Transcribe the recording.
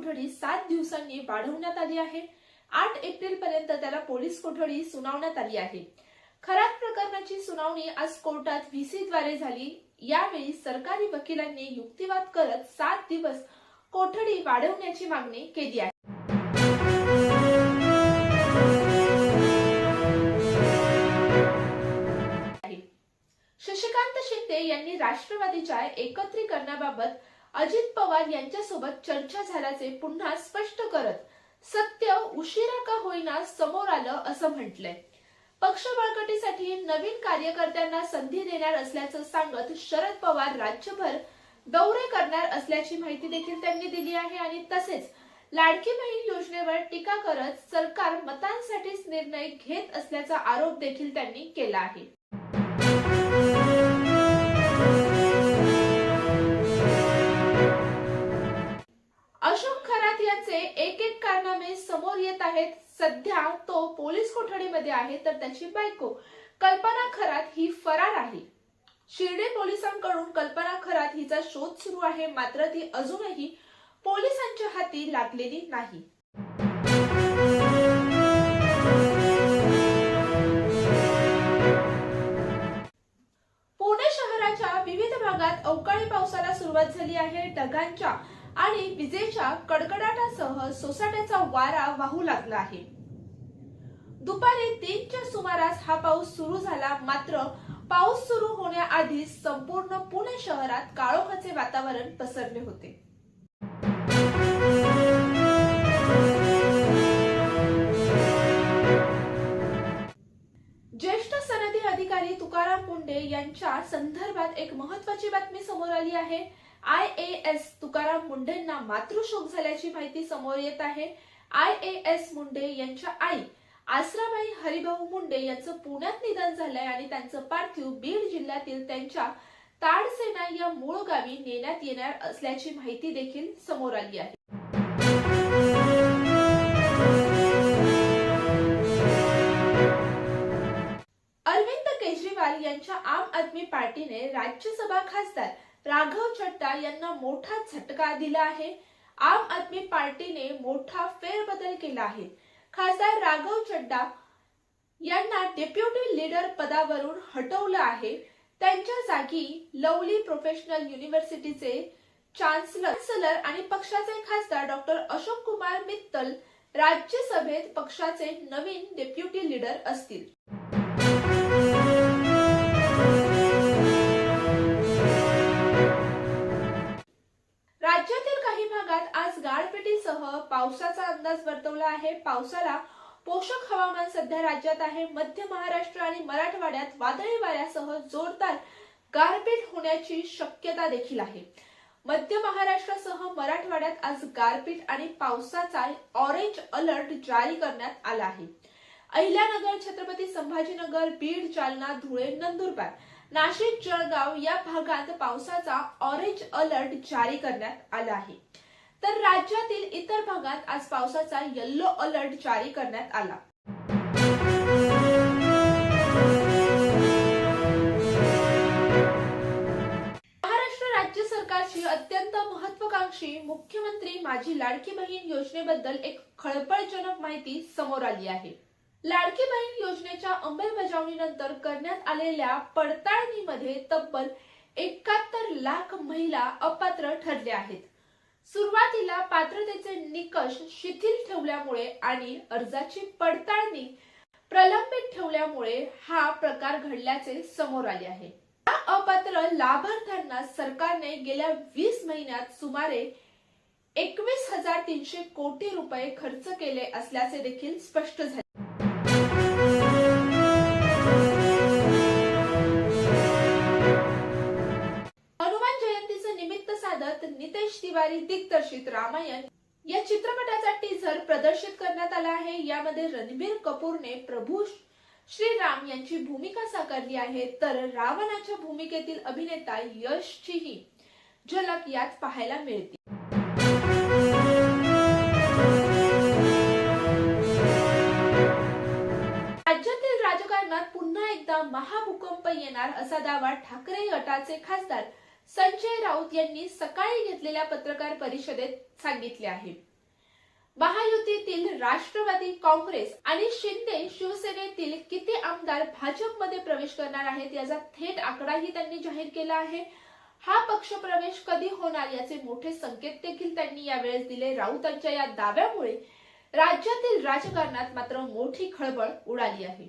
कोठडी 7 दिवसांनी वाढवण्यात आली आहे। 8 एप्रिल पर्यंत त्याला पोलीस कोठडी सुनावण्यात आली आहे। खरात प्रकरणाची सुनावणी आज कोर्टात व्हीसी द्वारे झाली। यावेळी सरकारी वकिलांनी युक्तिवाद करत 7 दिवस कोठडी वाढवण्याची मागणी केली आहे। शशिकांत शिंदे यांनी राष्ट्रवादीच्या एकत्रीकरणाबाबत अजित पवार यांच्यासोबत चर्चा झाल्याचे पुन्हा स्पष्ट करत सत्य उशिरा का होईना समोर आलं असं म्हटलंय। पक्ष बळकटीसाठी नवीन कार्यकर्त्यांना संधी देणार असल्याचं सांगत शरद पवार राज्यभर दौरे करणार असल्याची माहिती देखील त्यांनी दिली आहे आणि तसेच लाडकी बहीण योजनेवर टीका करत सरकार मतांसाठीच निर्णय घेत असल्याचा आरोप देखील त्यांनी केला आहे। अशोक खरात यांचे एक कारनामे समोर येत आहेत। सध्या तो पोलीस कोठडीमध्ये आहे तर त्याची बायको कल्पना खरात ही फरार आहे। शिर्डी पोलिसांकडून कल्पना खरात हिचा शोध सुरू आहे, मात्र ती अजूनही पोलिसांच्या हाती लागलेली नाही। पुणे शहराच्या विविध भागात अवकाळी पावसाला सुरुवात झाली आहे। ढगांच्या आणि विजेच्या कडकडाटासह सोसाट्याचा वारा वाहू लागला आहे। दुपारी 3च्या सुमारास हा पाऊस सुरू झाला, मात्र पाऊस सुरू होण्याआधी संपूर्ण पुणे शहरात काळोखाचे वातावरण पसरले होते। ज्येष्ठ सनदी अधिकारी तुकाराम मुंढे यांच्या संदर्भात एक महत्त्वाची बातमी समोर आली आहे। IAS तुकाराम मुंढेंना मातृशोक झाल्याची माहिती समोर येत आहे। IAS मुंढे यांच्या आई आसराबाई हरिभाऊ मुंढे यांचं पुण्यात निधन झालंय आणि त्यांचं पार्थिव बीड जिल्ह्यातील त्यांच्या ताडसेना या मूळ गावी नेण्यात येणार असल्याची माहिती देखील समोर आली आहे। अरविंद केजरीवाल यांच्या आम आदमी पार्टीने राज्यसभा खासदार राघव चड्डा यांना मोठा झटका दिला आहे। आम आदमी पार्टीने मोठा फेरबदल केला आहे। खासदार राघव चड्डा यांना डेप्युटी लीडर पदावरून हटवलं आहे। त्यांच्या जागी लवली प्रोफेशनल युनिव्हर्सिटीचे चान्सलर आणि पक्षाचे खासदार डॉक्टर अशोक कुमार मित्तल राज्यसभेत पक्षाचे नवीन डेप्युटी लीडर असतील। राज्यातील काही भागात आज गारपिटीसह पावसाचा अंदाज वर्तवला आहे। पावसाला पोषक हवामान सध्या राज्यात आहे। मध्य महाराष्ट्र आणि मराठवाड्यात वादळी वाऱ्यासह जोरदार गारपीट होण्याची शक्यता देखील आहे। मध्य महाराष्ट्रासह मराठवाड्यात आज गारपीट आणि पावसाचा ऑरेंज अलर्ट जारी करण्यात आला आहे। अहिल्यानगर, छत्रपती संभाजीनगर, बीड, जालना, धुळे, नंदुरबार, नाशिक, जळगाव या भागात पावसाचा ऑरेंज अलर्ट जारी करण्यात आला आहे, तर राज्यातील इतर भागात आज पावसाचा येलो अलर्ट जारी करण्यात आला। महाराष्ट्र राज्य सरकारची अत्यंत महत्त्वाकांक्षी मुख्यमंत्री माझी लाडकी बहीण योजनेबद्दल एक खळबळजनक माहिती समोर आली आहे। लाडकी बहीण योजनेच्या अंमलबजावणीनंतर करण्यात आलेल्या पडताळणीमध्ये तब्बल 71 लाख महिला अपात्र ठरल्या आहेत। सुरुवातीला पात्रतेचे निकष शिथिल ठेवल्यामुळे आणि अर्जाची पडताळणी प्रलंबित ठेवल्यामुळे हा प्रकार घडल्याचे समोर आले आहे। या अपात्र लाभार्थ्यांना सरकारने गेल्या 20 महिन्यात सुमारे 21,300 कोटी रुपये खर्च केले असल्याचे देखील स्पष्ट झाले। हनुमान जयंतीचे निमित्त साधत नितेश तिवारी दिग्दर्शित रामायण या चित्रपटाचा टीझर प्रदर्शित करण्यात आला आहे। यामध्ये रणबीर कपूरने प्रभू श्रीराम यांची भूमिका साकारली आहे, तर रावणाच्या भूमिकेतील अभिनेता यशचीही झलक यात पाहायला मिळते। राज्यातील राजकारणात पुन्हा एकदा महाभूकंप येणार असा दावा ठाकरे गटाचे खासदार संजय राऊत यांनी सकाळी घेतलेल्या पत्रकार परिषदेत सांगितले आहे। महायुतीतील राष्ट्रवादी काँग्रेस आणि शिंदे शिवसेनेतील किती आमदार भाजपमध्ये प्रवेश करणार आहेत याचा थेट आकडाही त्यांनी जाहीर केला आहे. हा पक्ष प्रवेश कधी होणार याचे मोठे संकेत देखील त्यांनी यावेळेस दिले. राऊतांच्या या दाव्यामुळे राज्यातील राजकारणात मात्र मोठी खळबळ उडाली आहे.